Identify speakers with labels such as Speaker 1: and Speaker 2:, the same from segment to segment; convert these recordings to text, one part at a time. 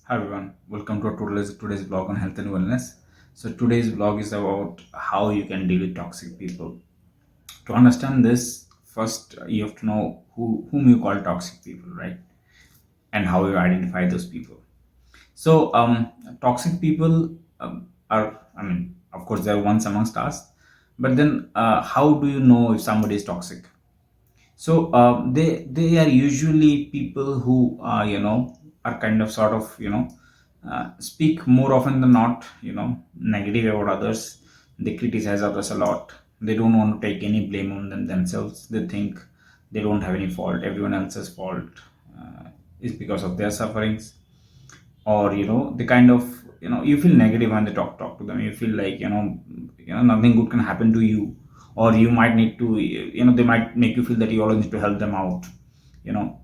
Speaker 1: Hi everyone, welcome to today's vlog on health and wellness. So today's vlog is about how you can deal with toxic people. To understand this, first you have to know whom you call toxic people, right? And how you identify those people. So toxic people are, I mean, of course, they're once amongst us, but then how do you know if somebody is toxic? So they are usually people who are kind of sort of speak more often than not negative about others. They criticize others a lot. They don't want to take any blame on themselves. They think they don't have any fault. Everyone else's fault is because of their sufferings, or the kind of you feel negative when they talk to them. You feel like nothing good can happen to you, or you might need to they might make you feel that you always need to help them out you know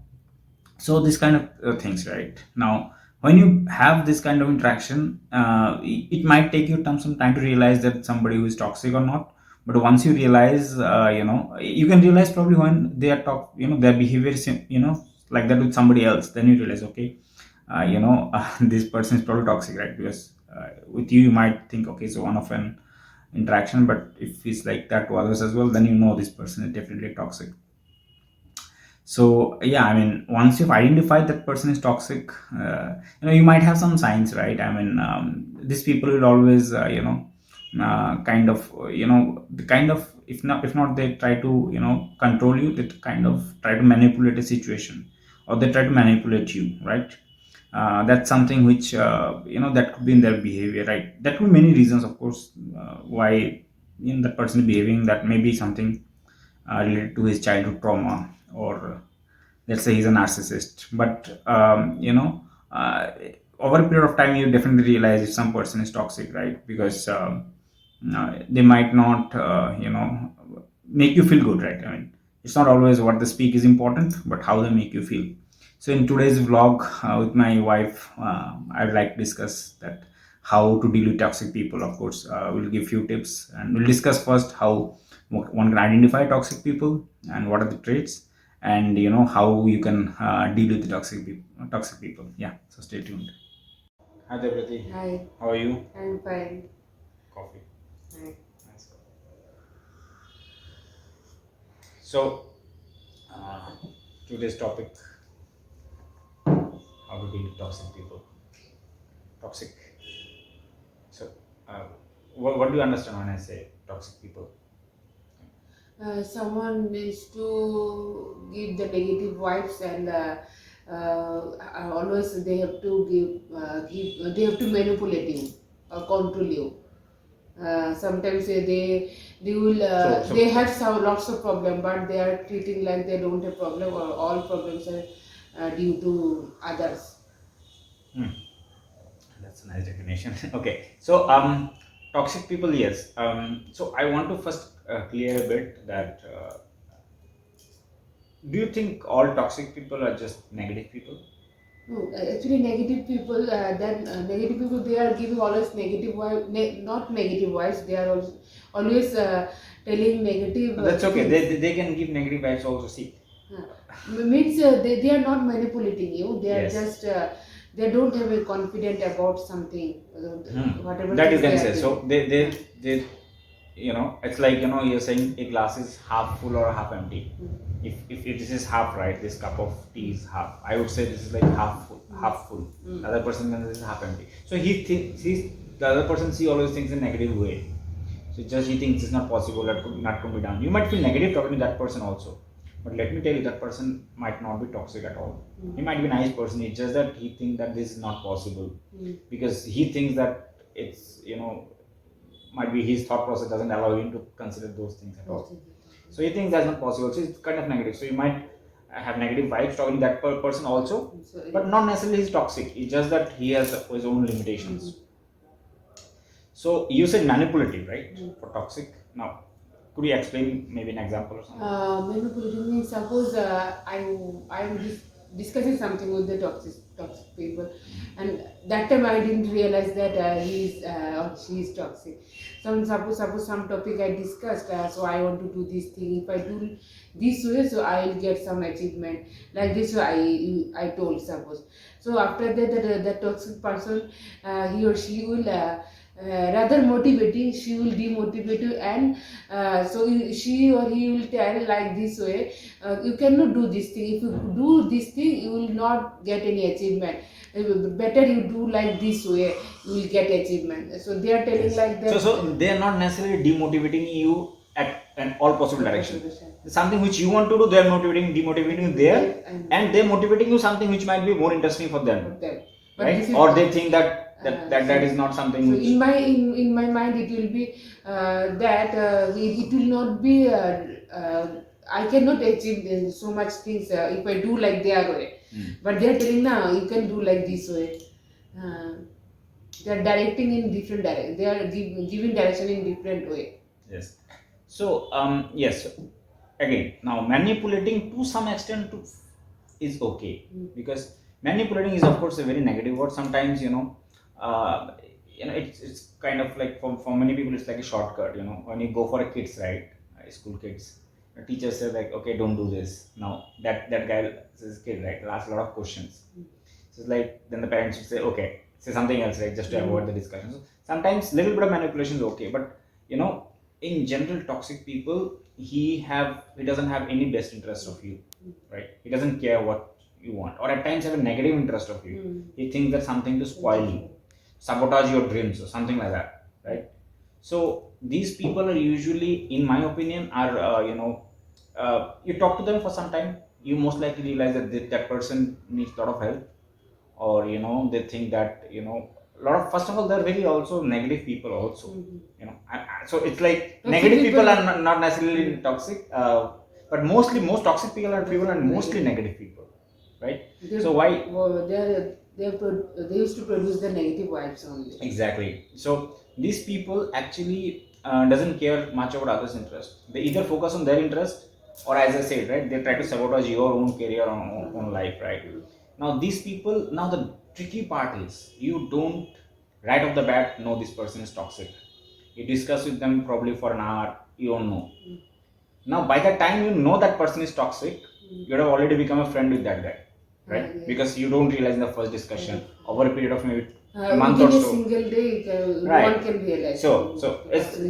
Speaker 1: so this kind of things, right? Now, when you have this kind of interaction, it might take you some time to realize that somebody who is toxic or not. But once you realize, you can realize probably when they are their behavior is like that with somebody else. Then you realize, okay, this person is probably toxic, right? Because with you might think, okay, so one of an interaction, but if it's like that to others as well, then this person is definitely toxic. So yeah, I mean, once you've identified that person is toxic, you might have some signs, right? I mean, these people will always kind of the kind of, if not they try to control you. They kind of try to manipulate a situation, or they try to manipulate you, right? That's something which that could be in their behavior, right? That could be many reasons, of course, why that person is behaving. That may be something related to his childhood trauma, or let's say he's a narcissist. But over a period of time, you definitely realize if some person is toxic, right? Because they might not make you feel good, right? I mean, it's not always what they speak is important, but how they make you feel. So in today's vlog, with my wife, I would like to discuss that how to deal with toxic people. Of course, we'll give few tips, and we'll discuss first how one can identify toxic people and what are the traits, and how you can deal with the toxic people. Yeah, so stay tuned. Hi Devrati.
Speaker 2: Hi,
Speaker 1: How are you?
Speaker 2: I'm fine.
Speaker 1: Coffee.
Speaker 2: Hi.
Speaker 1: Nice. So uh, today's topic, how to deal with toxic people. Toxic. So uh, what do you understand when I say toxic people?
Speaker 2: Someone needs to give the negative vibes, and always they have to they have to manipulate you or control you. Sometimes they will
Speaker 1: So
Speaker 2: they have some lots of problem, but they are treating like they don't have problem, or all problems are due to others.
Speaker 1: hmm, that's a nice definition. Okay, so toxic people, yes. So I want to first clear a bit that do you think all toxic people are just negative people?
Speaker 2: No, actually, negative people. Then negative people, they are giving always negative vibe. Not negative vibes. They are always telling negative
Speaker 1: That's okay. They,
Speaker 2: things.
Speaker 1: they they can give negative vibes also. See,
Speaker 2: Uh, Means they are not manipulating you. They are
Speaker 1: yes.
Speaker 2: just they don't have a confident about something. Whatever
Speaker 1: That you
Speaker 2: things they
Speaker 1: can
Speaker 2: are
Speaker 1: say. So
Speaker 2: doing.
Speaker 1: they it's like you're saying a glass is half full or half empty. If this is half, right, this cup of tea is half, I would say this is like half full, half full. The other person then this is half empty. So sees the other person always thinks in negative way. So just he thinks it's not possible, that could not could be done. You might feel negative talking to that person also. But let me tell you, that person might not be toxic at all. He might be a nice person. It's just that he thinks that this is not possible, because he thinks that it's might be his thought process doesn't allow him to consider those things at all. So he thinks that's not possible. So it's kind of negative. So you might have negative vibes talking to that person also,
Speaker 2: So
Speaker 1: but not necessarily he's toxic. It's just that he has his own limitations. So you said manipulative, right? For toxic. Now, could you explain maybe an example or something?
Speaker 2: manipulating means suppose discussing something with the toxic people, and that time I didn't realize that he is or she is toxic. Suppose some topic I discussed, so I want to do this thing. If I do this way, so I will get some achievement. Like this way, I told suppose. So after that, the toxic person, he or she will. Rather motivating, she will demotivate you, and she or he will tell like this way, you cannot do this thing. If you do this thing, you will not get any achievement. Better you do like this way, you will get achievement. So they are telling
Speaker 1: Yes.
Speaker 2: like that.
Speaker 1: So they are not necessarily demotivating you at an all possible direction. Something which you want to do, they are demotivating you there, and they are motivating you something which might be more interesting for them,
Speaker 2: But
Speaker 1: right?
Speaker 2: this is
Speaker 1: Or they think that is not something
Speaker 2: so
Speaker 1: which.
Speaker 2: in my mind it will be that it will not be I cannot achieve so much things if I do like their way. But they are telling now you can do like this way. They are directing in different direction. They are giving direction in different way.
Speaker 1: Yes. So yes. Again, now manipulating to some extent is okay, because manipulating is of course a very negative word. Sometimes it's kind of like for many people it's like a shortcut. When you go for a kids, right, school kids, the teacher says like, okay, don't do this. Now that guy says kid, right, will ask a lot of questions. So it's like then the parents should say, okay, say something else, right, just to avoid the discussion. So sometimes little bit of manipulation is okay, but in general, toxic people, he doesn't have any best interest of you, right? He doesn't care what you want, or at times have a negative interest of you. He thinks that something to spoil you, sabotage your dreams, or something like that, right? So these people are usually, in my opinion, are you talk to them for some time, you most likely realize that that person needs a lot of help, or they think that a lot of, first of all, they're very also negative people also. So it's like
Speaker 2: Toxic
Speaker 1: negative people
Speaker 2: people-
Speaker 1: are not necessarily toxic, but most toxic people are mostly negative people, right? So why?
Speaker 2: Well, they used to produce the negative vibes only.
Speaker 1: Exactly. So these people actually doesn't care much about others' interest. They either focus on their interest, or as I said, right, they try to sabotage your own career or own life, right? Now these people, now the tricky part is you don't right off the bat know this person is toxic. You discuss with them probably for an hour, you don't know. Now by the time you know that person is toxic, you have already become a friend with that guy, right?
Speaker 2: Yes.
Speaker 1: Because you don't realize in the first discussion over a period of maybe a month or
Speaker 2: within a
Speaker 1: so.
Speaker 2: single day,
Speaker 1: Right.
Speaker 2: no one can realize.
Speaker 1: So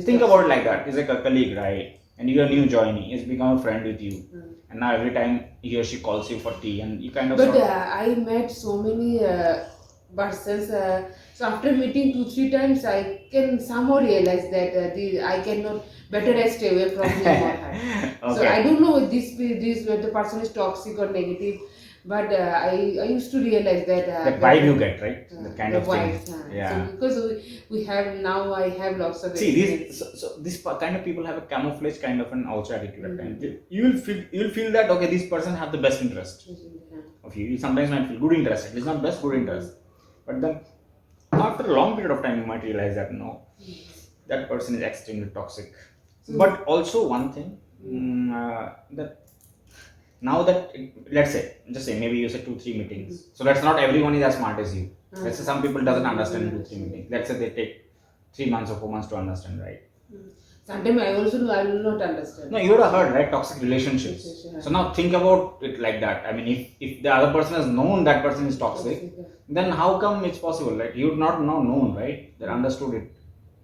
Speaker 1: think about it like that. He's like a colleague, right? And you're a new joinee. He's become a friend with you, and now every time he or she calls you for tea, and you kind of.
Speaker 2: But
Speaker 1: sort of,
Speaker 2: I met so many persons. So after meeting 2-3 times, I can somehow realize that I cannot. Better I stay away from him or her. So
Speaker 1: Okay.
Speaker 2: I don't know if this whether the person is toxic or negative, but I used to realize that
Speaker 1: that vibe you get, right? That kind
Speaker 2: the
Speaker 1: of thing.
Speaker 2: vibes,
Speaker 1: Yeah.
Speaker 2: So because we have now, I have lots of
Speaker 1: See,
Speaker 2: experience.
Speaker 1: this kind of people have a camouflage kind of an also attitude at times. You will feel that okay, this person have the best interest of you. You sometimes might feel good interest. It is not best good interest, but then after a long period of time, you might realize that no, that person is extremely toxic. But also one thing that now that let's say just say maybe you said 2-3 meetings, so that's not everyone is as smart as you. Let's say some people doesn't understand in 2-3 meetings. Let's say they take 3 months or 4 months to understand, right?
Speaker 2: Sometimes I also know I will not understand.
Speaker 1: No, you would have heard, right? Toxic relationships. So now think about it like that. I mean, if the other person has known that person is toxic, then how come it's possible, right? You would not know known, right? They understood it,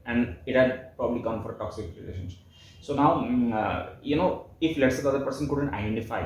Speaker 1: and it had probably come for a toxic relationship. So now, if let's say the other person couldn't identify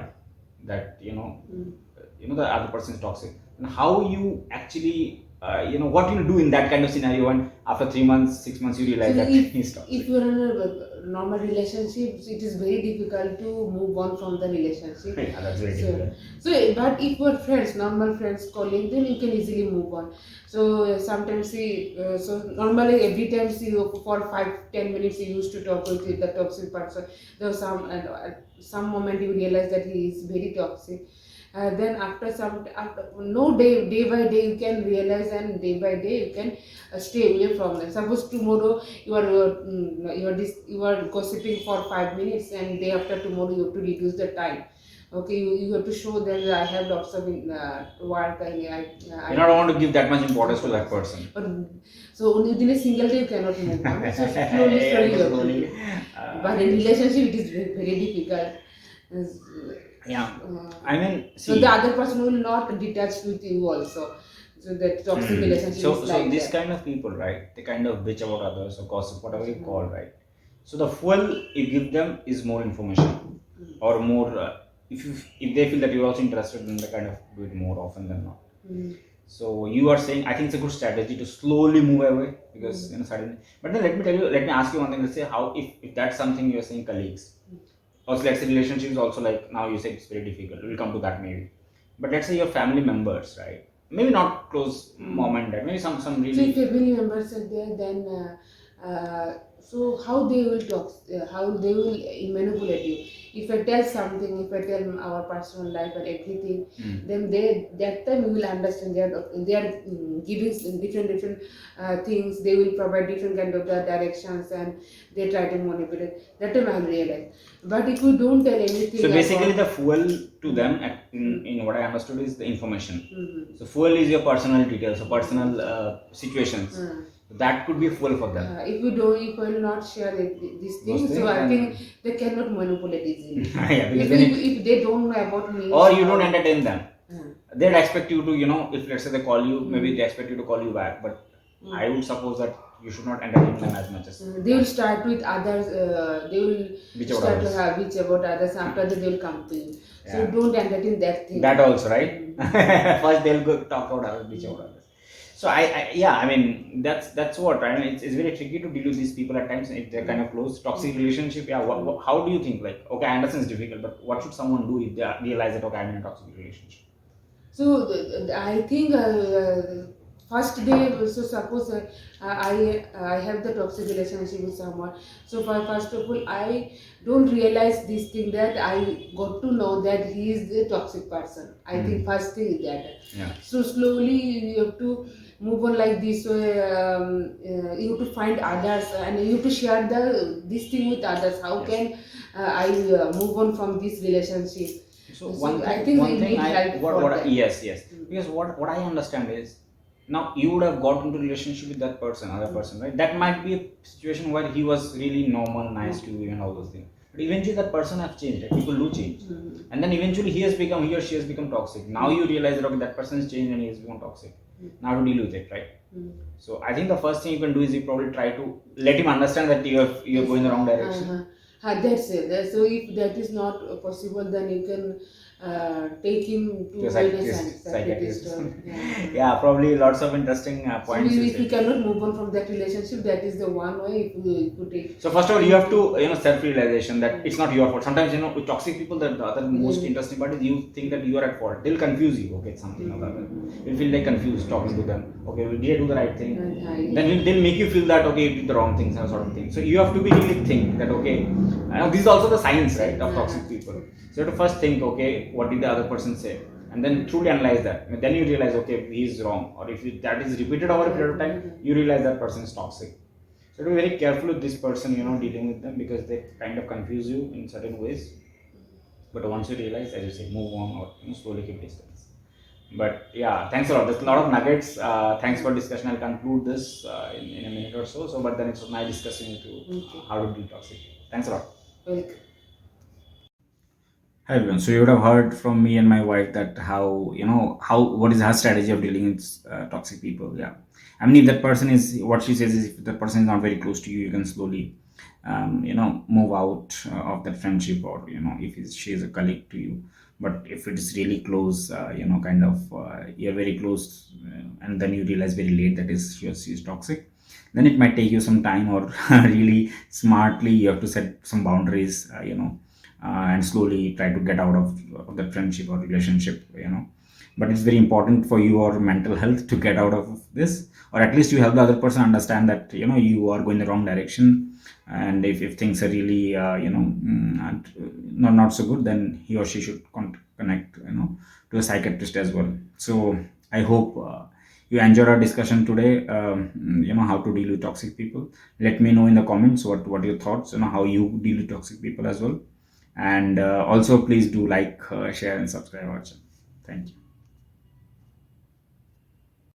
Speaker 1: that, the other person is toxic, and how you actually, what you do in that kind of scenario when after 3 months, 6 months, you realize that he's toxic.
Speaker 2: If you're in a normal relationship, it is very difficult to move on from the relationship.
Speaker 1: Yeah, that's very difficult.
Speaker 2: So, but if you're friends, normal friends, colleagues, then you can easily move on. So sometimes so normally every time for 5-10 minutes you used to talk with the toxic person. There was some moment you realize that he is very toxic. Then after day by day you can realize, and day by day you can stay away from them. Suppose tomorrow you are gossiping for 5 minutes, and day after tomorrow you have to reduce the time. okay, you have to show that I have lots of work and
Speaker 1: You don't want to give that much importance to that person.
Speaker 2: But so within a single day you cannot move on. So slowly,
Speaker 1: Yeah,
Speaker 2: slowly you have to
Speaker 1: slowly.
Speaker 2: do. But in relationship it is very, very difficult.
Speaker 1: Yeah.
Speaker 2: Uh,
Speaker 1: I mean,
Speaker 2: so
Speaker 1: see.
Speaker 2: the other person will not detach with you also. So that toxic relationship
Speaker 1: So,
Speaker 2: is
Speaker 1: so
Speaker 2: like
Speaker 1: this
Speaker 2: that.
Speaker 1: kind of people, right? They kind of bitch about others or gossip, whatever you call, right? So the fuel you give them is more information, or more. If they feel that you're also interested, then they kind of do it more often than not.
Speaker 2: Mm.
Speaker 1: So you are saying, I think it's a good strategy to slowly move away because suddenly. But then let me tell you, let me ask you one thing. Let's say how if that's something you're saying colleagues, also let's say relationships also, like now you say it's very difficult. We'll come to that maybe. But let's say your family members, right? Maybe not close mom and dad. Maybe some
Speaker 2: So if
Speaker 1: really.
Speaker 2: family members are there, then so how they will talk, how they will manipulate you. If I tell something, if I tell our personal life and everything, then they that time you will understand they are giving different things. They will provide different kind of directions and they try to manipulate. That time I realize. But if you don't tell anything,
Speaker 1: So basically,
Speaker 2: about,
Speaker 1: the fuel to them, in what I understood, is the information.
Speaker 2: Mhm.
Speaker 1: So fuel is your personal details, so personal situations. That could be fuel for them.
Speaker 2: If you don't, if you will not share these
Speaker 1: Those
Speaker 2: things, so
Speaker 1: things,
Speaker 2: I
Speaker 1: then
Speaker 2: think they cannot manipulate easily.
Speaker 1: yeah, because
Speaker 2: if,
Speaker 1: then
Speaker 2: if,
Speaker 1: it,
Speaker 2: if they don't know about me,
Speaker 1: or you don't entertain them.
Speaker 2: uh,
Speaker 1: They'd expect you to, if let's say they call you, maybe they expect you to call you back. But I would suppose that you should not entertain them as much as
Speaker 2: they will start with others. They will
Speaker 1: Which about
Speaker 2: start
Speaker 1: others.
Speaker 2: to have which about others. After that, they will come to you. So
Speaker 1: Yeah.
Speaker 2: don't entertain that thing.
Speaker 1: That also, right? First they'll go talk about others, bitch about others. So yeah, I mean that's what, right? It's very tricky to deal with these people at times if they're kind of close. Toxic relationship, yeah. How do you think? Like, okay, I understand it's difficult, but what should someone do if they realize that, okay, I'm in a toxic relationship?
Speaker 2: So I think first day. So suppose I have the toxic relationship with someone. So first of all, I don't realize this thing that I got to know that he is the toxic person. I think first thing is that.
Speaker 1: Yeah.
Speaker 2: So slowly you have to move on like this way. You have to find others and you have to share this thing with others. How can I move on from this relationship?
Speaker 1: So
Speaker 2: I think we need help for that.
Speaker 1: yes, because what I understand is, now you would have got into relationship with that person, other person, right? That might be a situation where he was really normal, nice to you, and all those things. But eventually that person has changed. Right? People do change, and then eventually he or she has become toxic. Now you realize that, okay, that person has changed and he has become toxic. Now to deal with it, right? So I think the first thing you can do is you probably try to let him understand that you're going the wrong direction.
Speaker 2: That's it. So if that is not possible, then you can take him to
Speaker 1: To a psychiatrist.
Speaker 2: Yeah.
Speaker 1: Probably lots of interesting
Speaker 2: So
Speaker 1: points.
Speaker 2: if you cannot move on from that relationship, that is the one way if you take.
Speaker 1: So first of all, you have to self-realization that it's not your fault. Sometimes with toxic people, the other most interesting part is you think that you are at fault. They'll confuse you. Okay, it's something or the other. You'll feel like confused talking to them. Okay, did I do the right thing? Then they'll make you feel that, okay, you did the wrong things, sort of thing. So you have to be really think that, okay, this is also the science, right, of toxic people. So you have to first think, okay, what did the other person say? And then truly analyze that. And then you realize, okay, he's wrong. Or if that is repeated over a period of time, you realize that person is toxic. So be very careful with this person, dealing with them, because they kind of confuse you in certain ways. But once you realize, as you say, move on, or slowly keep distance. But yeah, thanks a lot. There's a lot of nuggets. Thanks for discussion. I'll conclude this in a minute or so. But then it's nice discussing with you how to deal toxic. Thanks a lot.
Speaker 2: Welcome.
Speaker 1: Hi everyone. So you would have heard from me and my wife that what is her strategy of dealing with toxic people. Yeah, I mean, if that person is, what she says is, if the person is not very close to you, you can slowly move out of that friendship, or if she is a colleague to you. But if it is really close, you're very close, and then you realize very late that she is toxic, then it might take you some time, or really smartly you have to set some boundaries, and slowly try to get out of that friendship or relationship. But it's very important for your mental health to get out of this, or at least you help the other person understand that you are going the wrong direction. And if things are really not so good, then he or she should connect to a psychiatrist as well. So I hope you enjoyed our discussion today. How to deal with toxic people. Let me know in the comments what your thoughts, how you deal with toxic people as well. And also please do like, share and subscribe our channel. Thank you.